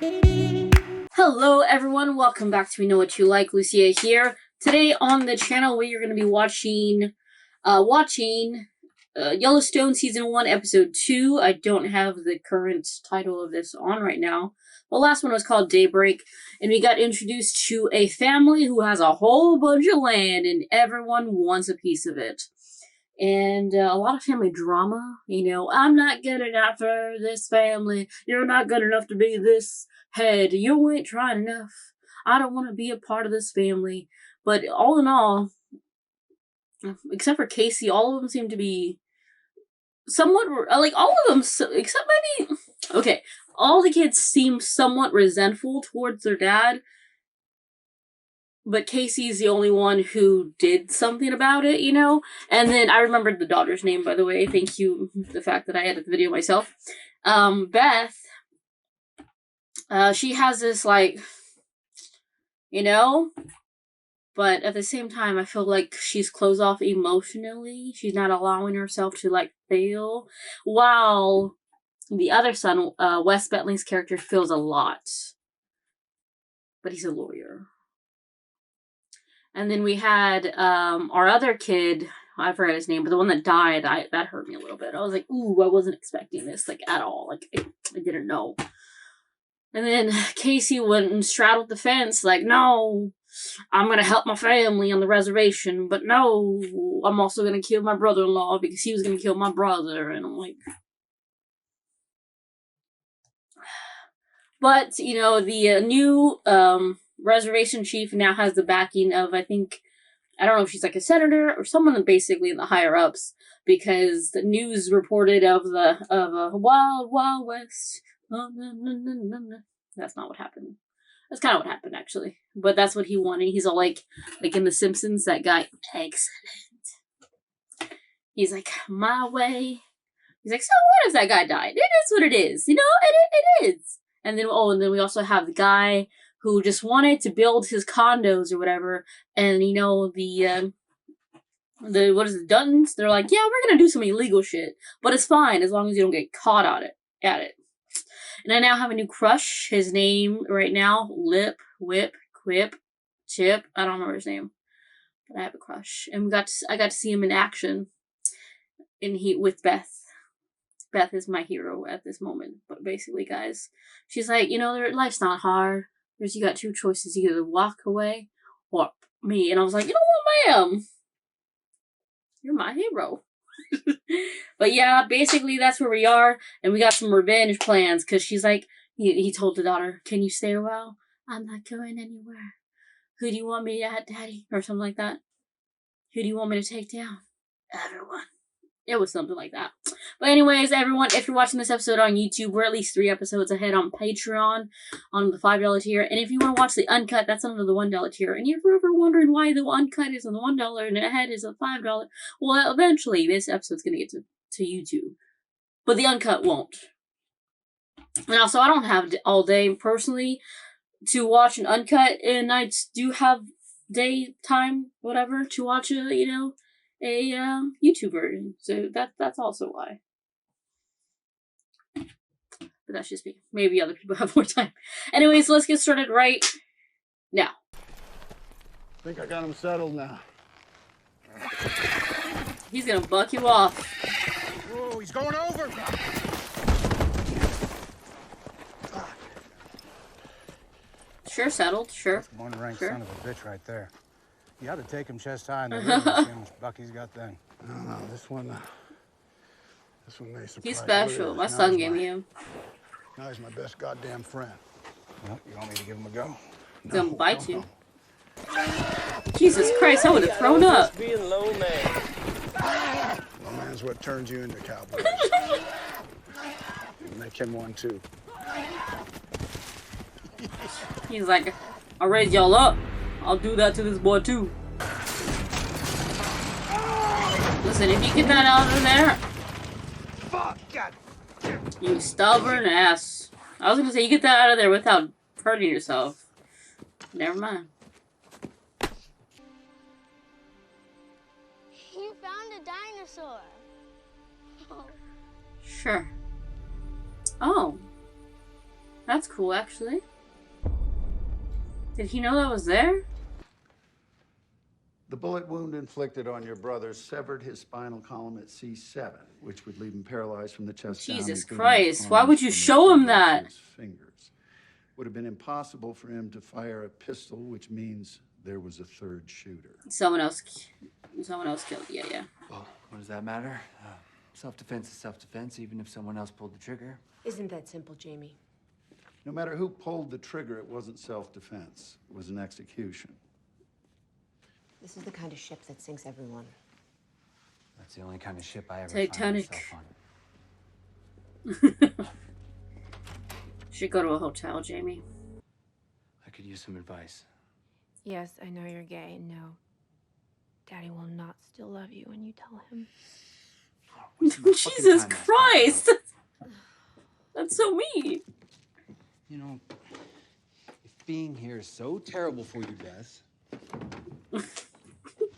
Hello everyone, welcome back to We Know What You Like. Lucia here. Today on the channel we are going to be watching Yellowstone Season 1 Episode 2. I don't have the current title of this on right now. The last one was called Daybreak, and we got introduced to a family who has a whole bunch of land and everyone wants a piece of it. And a lot of family drama, I'm not good enough for this family, you're not good enough to be this head, you ain't trying enough, I don't want to be a part of this family. But all in all, except for Casey, all of them seem to be somewhat, like, all of them, except maybe, okay, all the kids seem somewhat resentful towards their dad, but Casey's the only one who did something about it, And then I remembered the daughter's name, by the way. Thank you, the fact that I edited the video myself. Beth, she has this, like, but at the same time, I feel like she's closed off emotionally. She's not allowing herself to, like, feel, while the other son, Wes Bentley's character, feels a lot. But he's a lawyer. And then we had our other kid, I forgot his name, but the one that died, that hurt me a little bit. I was like, ooh, I wasn't expecting this, like, at all. Like, I didn't know. And then Casey went and straddled the fence, like, no, I'm going to help my family on the reservation, but no, I'm also going to kill my brother-in-law because he was going to kill my brother. And I'm like... But, the new reservation chief now has the backing of, I don't know if she's like a senator or someone basically in the higher ups, because the news reported of a wild, wild west. That's not what happened. That's kind of what happened, actually. But that's what he wanted. He's all like in The Simpsons, that guy, excellent. He's like, my way. He's like, so what if that guy died? It is what it is. It is. And then we also have the guy who just wanted to build his condos or whatever, and the what is it, Duttons? They're like, yeah, we're gonna do some illegal shit, but it's fine as long as you don't get caught at it. And I now have a new crush. His name right now, Lip, Whip, Quip, Chip. I don't remember his name, but I have a crush, and I got to see him in action, with Beth. Beth is my hero at this moment. But basically, guys, she's like, life's not hard. You got two choices. You either walk away or me. And I was like, you know what, ma'am? You're my hero. But yeah, basically that's where we are. And we got some revenge plans. Because she's like, he told the daughter, can you stay a while? I'm not going anywhere. Who do you want me at, Daddy? Or something like that. Who do you want me to take down? Everyone. It was something like that. But anyways, everyone, if you're watching this episode on YouTube, we're at least 3 episodes ahead on Patreon, on the $5 tier. And if you want to watch the uncut, that's under the $1 tier. And if you're ever wondering why the uncut is on the $1 and the ahead is a $5, well, eventually this episode's going to get to YouTube. But the uncut won't. And also, I don't have all day, personally, to watch an uncut. And I do have daytime, whatever, to watch a YouTube version. So that's also why. But that's just me. Maybe other people have more time. Anyways, let's get started right now. I think I got him settled now. He's gonna buck you off. Whoa, he's going over! Sure, settled, sure. That's one rank sure. Son of a bitch right there. You ought to take him chest high in the ring and see how much buck he's got then. No, this one may surprise. He's special. My son gave me him. Now he's my best goddamn friend. Well, you want me to give him a go? He's gonna bite you. Jesus Christ, I would have thrown up. Being low man. My man's what turns you into cowboys. Make him one too. He's like, I'll raise y'all up. I'll do that to this boy too. Listen, if you get that out of there, Fuck, God. you stubborn ass. I was gonna say, you get that out of there without hurting yourself. Never mind. You found a dinosaur. Sure. Oh. That's cool, actually. Did he know that was there? The bullet wound inflicted on your brother severed his spinal column at C7, which would leave him paralyzed from the chest down. Jesus including Christ, his why would arms you from his show him fingers to that? his fingers. Would have been impossible for him to fire a pistol, which means there was a third shooter. Someone else killed. Yeah. Well, what does that matter? Self-defense is self-defense, even if someone else pulled the trigger. Isn't that simple, Jamie? No matter who pulled the trigger, it wasn't self-defense. It was an execution. This is the kind of ship that sinks everyone. That's the only kind of ship I ever Titanic. find myself on. Should go to a hotel, Jamie. I could use some advice. Yes, I know you're gay, and no, Daddy will not still love you when you tell him. Jesus Christ! That's so mean. You know, if being here is so terrible for you, Bess, I'll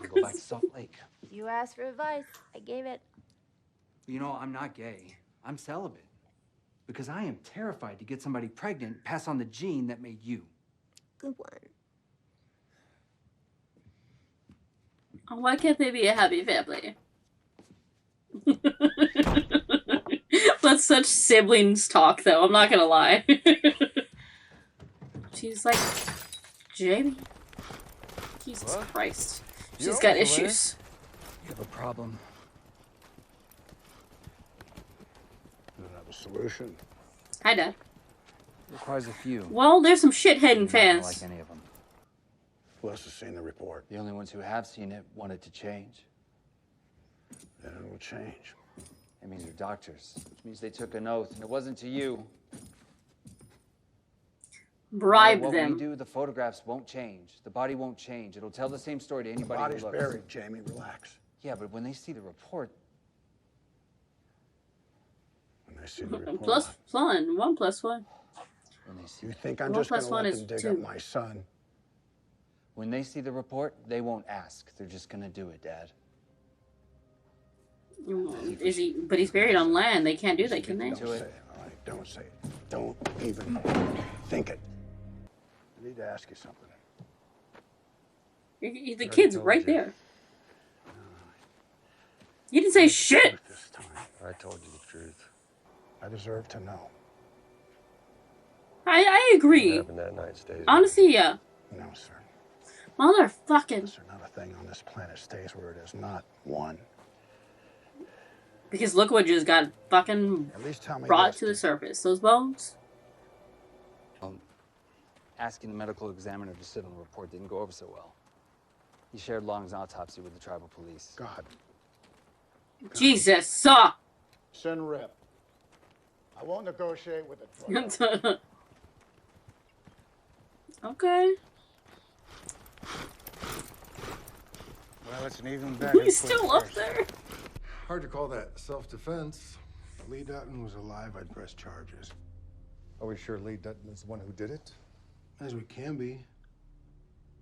go back to Salt Lake. You asked for advice. I gave it. You know, I'm not gay. I'm celibate. Because I am terrified to get somebody pregnant, pass on the gene that made you. Good one. Why can't they be a happy family? That's such siblings talk, though. I'm not gonna lie. She's like, Jamie. Jesus Christ. She's got issues. You have a problem. Doesn't have a solution. Hi, Dad. Requires a few. Well, there's some shitheading You're not fans. like any of them. Who else has seen the report? The only ones who have seen it want it to change. Then it will change. It means they're doctors, which means they took an oath, and it wasn't to you. Bribe what them. we do, the photographs won't change. The body won't change. It'll tell the same story to The anybody body's who looks. buried, Jamie. Relax. Yeah, but when they see the report, When they see the report. Plus one. 1 plus 1. when they see, You think I'm 1 just going plus to 1 let is them dig 2. up my son? when they see the report, they won't ask. They're just gonna do it, Dad. Is he? But he's buried on land. They can't do that, can they? Don't say it, all right? Don't say it. Don't even think it. I need to ask you something. The kid's right there. You didn't say shit. This time, I told you the truth. I deserve to know. I agree. What happened that night stays. Honestly, yeah. No, sir. Motherfucking. There's not a thing on this planet stays where it is not one. Because look what just got fucking At least tell me brought this, to the surface. Those bones. Asking the medical examiner to sit on the report didn't go over so well. He shared Long's autopsy with the tribal police. God. Jesus, suck. Send rep. I won't negotiate with a drug. Okay. Well, it's an even better. He's still up there. Hard to call that self-defense. If Lee Dutton was alive, I'd press charges. Are we sure Lee Dutton is the one who did it? As we can be.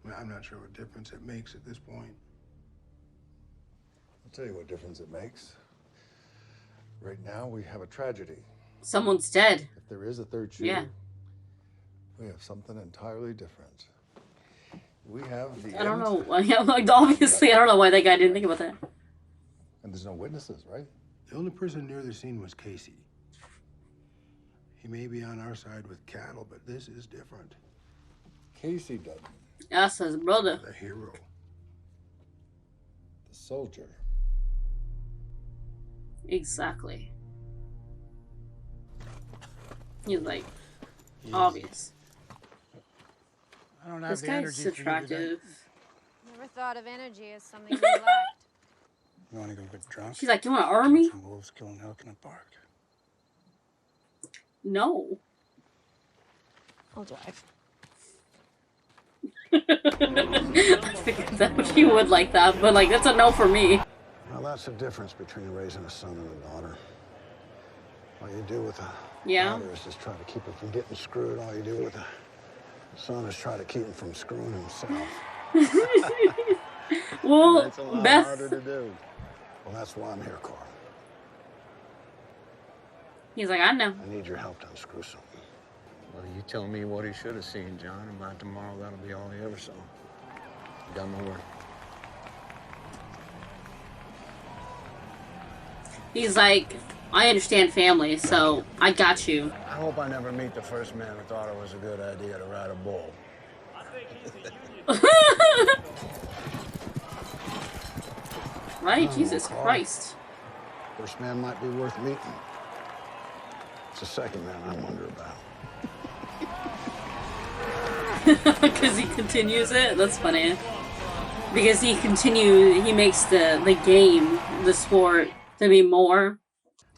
I mean, I'm not sure what difference it makes at this point. I'll tell you what difference it makes. Right now, we have a tragedy. Someone's dead. If there is a third shooter, Yeah. we have something entirely different. We have the I don't end, know. Yeah, like, obviously, I don't know why that guy didn't think about that. and there's no witnesses, right? The only person near the scene was Casey. He may be on our side with cattle, but this is different. Casey Dutton, That's his brother. The hero. the soldier. Exactly. He's like, obvious. I don't have This the guy's energy for you today. attractive. Never thought of energy as something you lacked. You want to go get drunk? She's like, you want to arm me? Some wolves killing elk in a park. No. I'll drive. She would like that, but like, that's a no for me. Well, that's the difference between raising a son and a daughter. All you do with a Yeah. daughter is just try to keep her from getting screwed. All you do with a son is try to keep him from screwing himself. Well, That's a lot Beth. harder to do. Well, that's why I'm here, Carl. He's like, I know. I need your help to unscrew something. Well, you tell me what he should have seen, John, and by tomorrow that'll be all he ever saw. You got my word. He's like, I understand family, so I got you. I hope I never meet the first man who thought it was a good idea to ride a bull. Right? Jesus Christ. First man might be worth meeting. It's the second man I wonder about. Because he continues it? That's funny. Because he makes the game, the sport, to be more.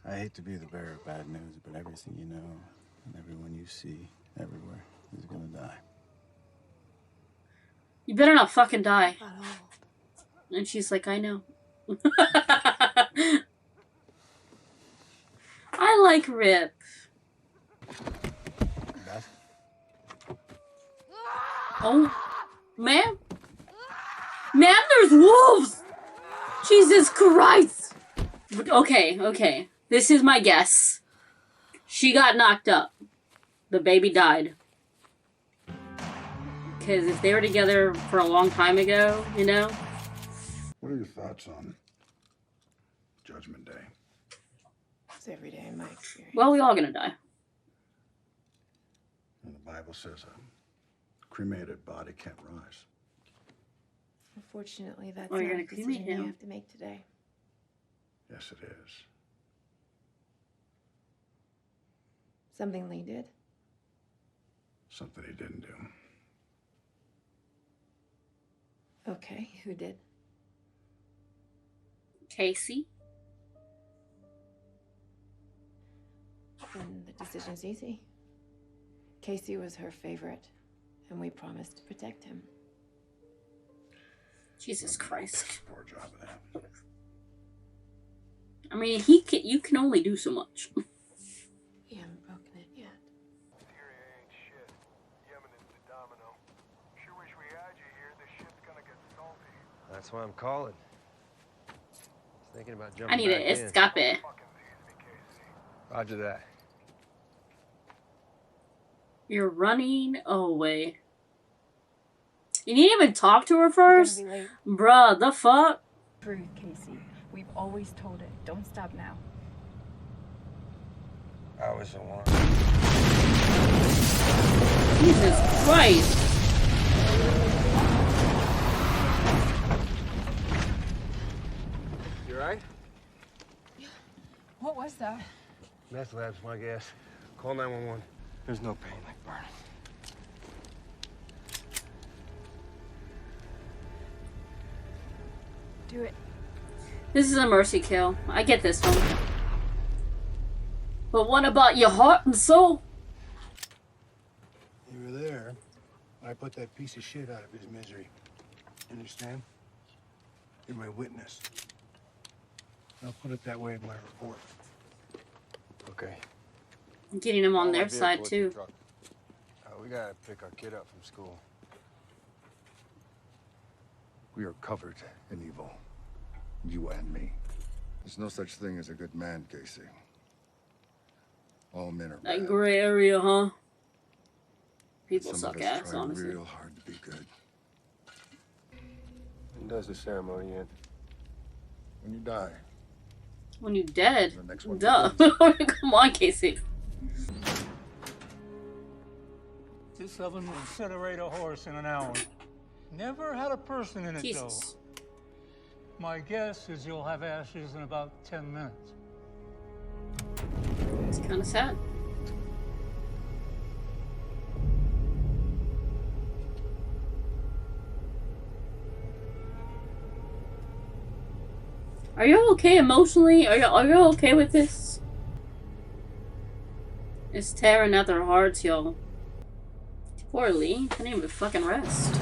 I hate to be the bearer of bad news, but everything you know and everyone you see everywhere is gonna die. You better not fucking die. And she's like, I know. I like Rip. Beth? Oh, ma'am? Ma'am, there's wolves! Jesus Christ! Okay. This is my guess. She got knocked up. The baby died. Because if they were together for a long time ago, you know? What are your thoughts on Judgment Day? It's every day in my experience. Well, we all gonna die. And the Bible says a cremated body can't rise. Unfortunately, that's Or you're not gonna a cremate decision you him. have to make today. Yes, it is. Something Lee did. Something he didn't do. Okay, who did? Casey? Then the decision's easy. Casey was her favorite, and we promised to protect him. Jesus Christ. Poor job of that. I mean, you can only do so much. We haven't broken it yet. Syria ain't shit. Yemen is the domino. Sure wish we had you here. This shit's gonna get salty. That's why I'm calling. Thinking about jumping I need back to in. escape. Roger that. You're running away. You didn't even talk to her first? Bruh, the fuck? Truth, Casey. We've always told it. Don't stop now. I was the one. Jesus Christ. You right? What was that? Meth lab's my guess. Call 911. There's no pain like burning. Do it. This is a mercy kill. I get this one. But what about your heart and soul? You were there. I put that piece of shit out of his misery. Understand? You're my witness. I'll put it that way in my report. Okay. Getting him on All their my side, vehicle at too. the truck. We gotta pick our kid up from school. We are covered in evil. You and me. There's no such thing as a good man, Casey. All men are That bad. gray area, huh? People Some suck of us ass, try honestly. real hard to be good. When does the ceremony end? When you die, When you dead. The next one Duh. Come on, Casey. This oven will incinerate a horse in an hour. Never had a person in it, Jesus. though. My guess is you'll have ashes in about 10 minutes. It's kind of sad. Are you okay emotionally? Are you okay with this? It's tearing at their hearts, y'all. Poor Lee. Can't even fucking rest.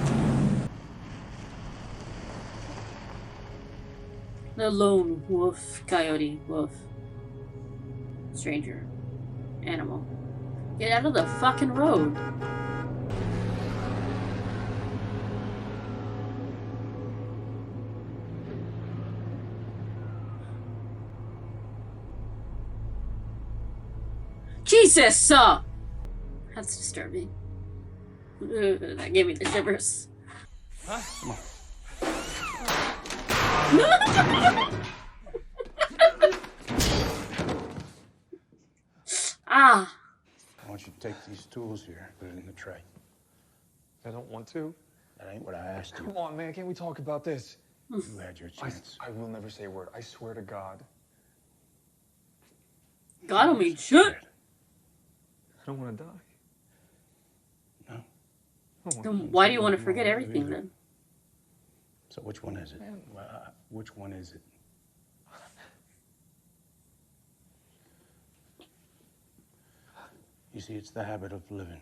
The lone wolf, coyote, wolf. Stranger. Animal. Get out of the fucking road. Jesus! That's disturbing. That gave me the shivers. Huh? Come on. Ah. I want you to take these tools here, put it in the tray. I don't want to. That ain't what I asked you. Come on, man, can't we talk about this? You had your chance. I will never say a word. I swear to God. God don't mean shit. I don't want to die. No. Then why do you want to forget everything then? So which one is it? Which one is it? You see, it's the habit of living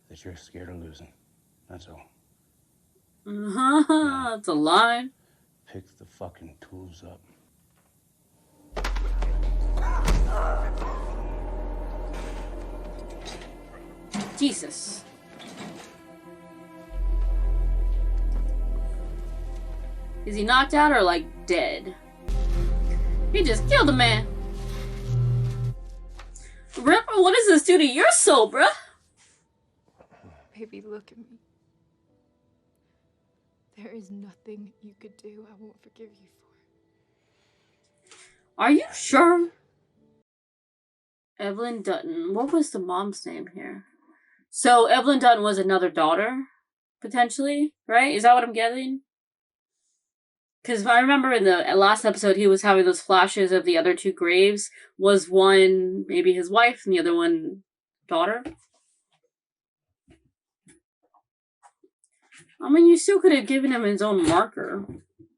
that you're scared of losing. That's all. That's a line. Pick the fucking tools up. Jesus. Is he knocked out or like dead? He just killed a man. Rip, what does this do to your soul, bruh? Baby, look at me. There is nothing you could do I won't forgive you for. Are you sure? Evelyn Dutton. What was the mom's name here? So Evelyn Dutton was another daughter, potentially, right? Is that what I'm getting? Because if I remember in the last episode, he was having those flashes of the other two graves. Was one maybe his wife and the other one daughter? I mean, you still could have given him his own marker.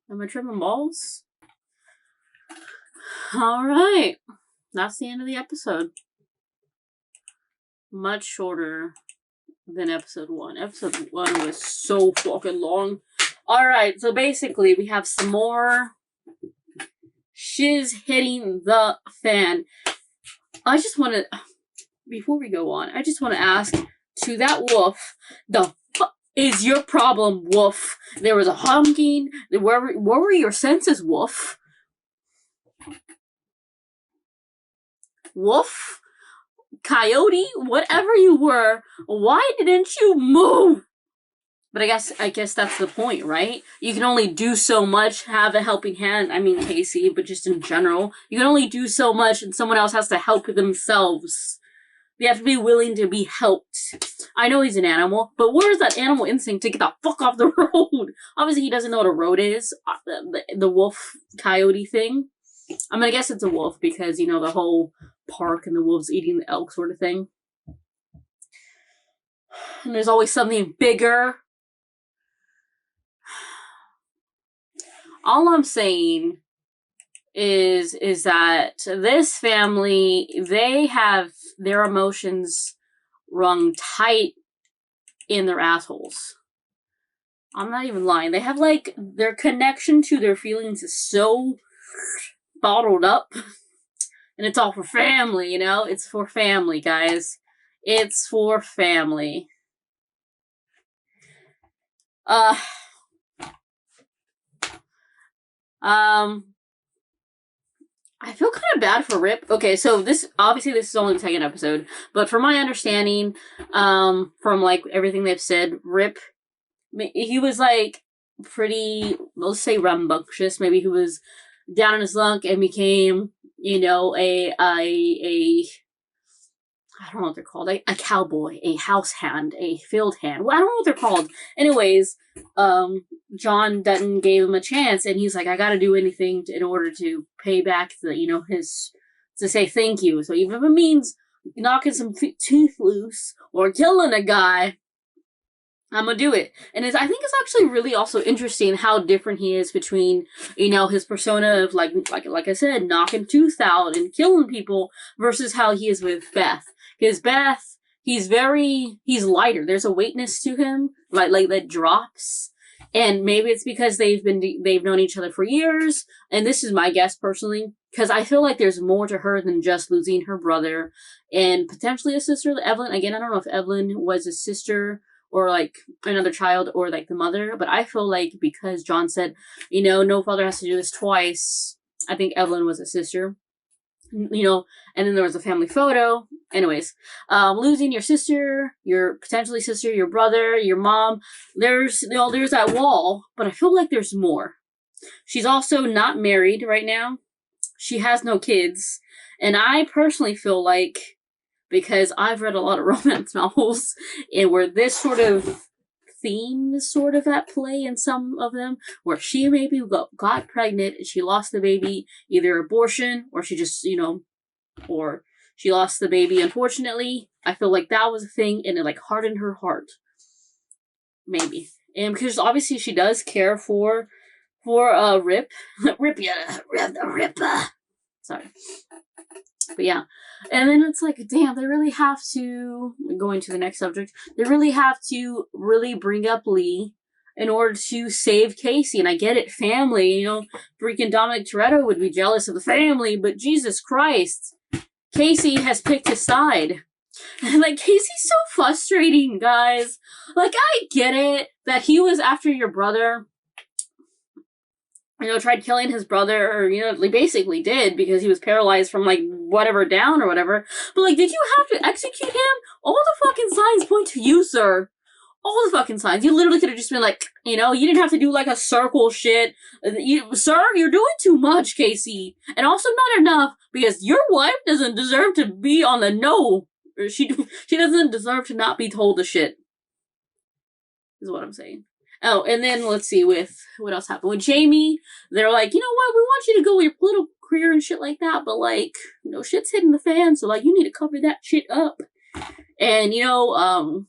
Am I tripping balls? Alright. That's the end of the episode. Much shorter than episode 1. Episode 1 was so fucking long. Alright, so basically we have some more shiz hitting the fan. I just want to, before we go on, I just want to ask to that wolf, the fuck is your problem, wolf? There was a honking. Where were your senses, wolf? Wolf? Coyote? Whatever you were, why didn't you move? But I guess that's the point, right? You can only do so much, have a helping hand. I mean, Casey, but just in general. You can only do so much, and someone else has to help themselves. They have to be willing to be helped. I know he's an animal, but where's that animal instinct to get the fuck off the road? Obviously, he doesn't know what a road is. The wolf coyote thing. I'm gonna guess it's a wolf because, you know, the whole park and the wolves eating the elk sort of thing. And there's always something bigger. All I'm saying is that this family, they have their emotions wrung tight in their assholes. I'm not even lying. They have, like, their connection to their feelings is so bottled up. And it's all for family, you know? It's for family, guys. It's for family. I feel kind of bad for Rip. Okay, so this is only the second episode, but from my understanding, from like everything they've said, Rip, he was like pretty, let's say rambunctious. Maybe he was down in his luck and became, you know, a I don't know what they're called, a cowboy, a house hand, a field hand. Well, I don't know what they're called. Anyways, John Dutton gave him a chance, and he's like, I gotta do anything in order to pay back the, you know, to say thank you. So even if it means knocking some teeth loose or killing a guy, I'm gonna do it. And I think it's actually really also interesting how different he is between, you know, his persona of like I said, knocking tooth out and killing people versus how he is with Beth. Because Beth, he's lighter. There's a weightness to him, like that drops. And maybe it's because they've known each other for years. And this is my guess personally, because I feel like there's more to her than just losing her brother and potentially a sister, Evelyn. Again, I don't know if Evelyn was a sister or like another child or like the mother, but I feel like because John said, you know, no father has to do this twice, I think Evelyn was a sister. you know, and then there was a family photo. Anyways, losing your sister, your potentially sister, your brother, your mom. There's that wall, but I feel like there's more. She's also not married right now. She has no kids. And I personally feel like, because I've read a lot of romance novels, and where this sort of theme is sort of at play in some of them, where she maybe got pregnant and she lost the baby, either abortion, or she just, you know, or she lost the baby unfortunately. I feel like that was a thing, and it like hardened her heart. Maybe. And because obviously she does care for Rip. Ripper. Sorry. But yeah. And then it's like, damn, they really have to, going to the next subject, they really have to really bring up Lee in order to save Casey. And I get it, family, you know, freaking Dominic Toretto would be jealous of the family, but Jesus Christ, Casey has picked his side. And like, Casey's so frustrating, guys. Like, I get it that he was after your brother, you know, tried killing his brother, or, you know, like basically did, because he was paralyzed from, like, whatever down or whatever. But, like, did you have to execute him? All the fucking signs point to you, sir. All the fucking signs. You literally could have just been like, you know, you didn't have to do, like, a circle shit. Sir, you're doing too much, Casey. And also not enough, because your wife doesn't deserve to be on the no. She doesn't deserve to not be told the shit. Is what I'm saying. Oh, and then let's see with what else happened with Jamie. They're like, you know what, we want you to go with your political career and shit like that, but like, you know, shit's hitting the fan, so like, you need to cover that shit up. And you know,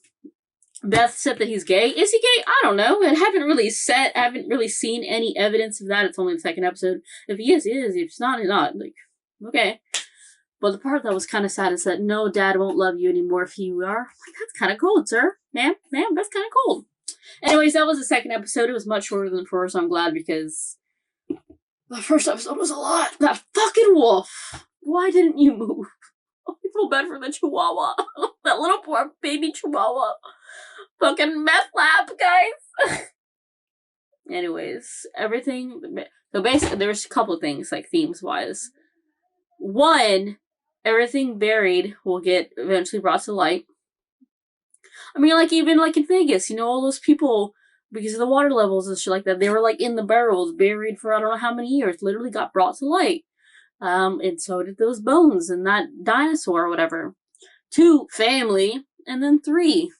Beth said that he's gay. Is he gay? I don't know. I haven't really seen any evidence of that. It's only the second episode. If he is, he is. If it's not, he's not. Like, okay. But the part that was kind of sad is that no, Dad won't love you anymore if you are. Like, that's kind of cold, sir. Ma'am, that's kind of cold. Anyways, that was the second episode. It was much shorter than the first. I'm glad, because the first episode was a lot. That fucking wolf. Why didn't you move? I feel bad for the chihuahua. That little poor baby chihuahua. Fucking meth lab, guys. Anyways, everything. So basically, there's a couple of things, like, themes-wise. One, everything buried will get eventually brought to light. I mean, like, even, like, in Vegas, you know, all those people, because of the water levels and shit like that, they were, like, in the barrels, buried for I don't know how many years, literally got brought to light. And so did those bones and that dinosaur or whatever. 2, family. And then 3,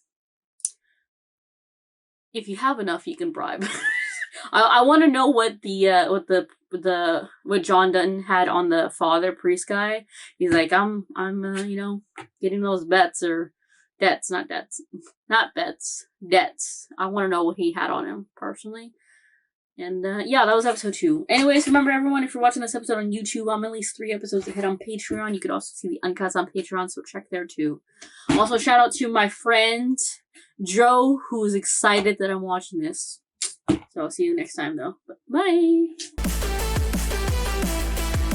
if you have enough, you can bribe. I want to know what what John Dutton had on the father priest guy. He's like, I'm you know, getting those bets or debts, not bets, debts. I want to know what he had on him personally. And yeah, that was episode 2. Anyways, remember everyone, if you're watching this episode on YouTube, I'm at least 3 episodes ahead on Patreon. You could also see the uncuts on Patreon, so check there too. Also, shout out to my friend Joe, who is excited that I'm watching this. So I'll see you next time though. Bye.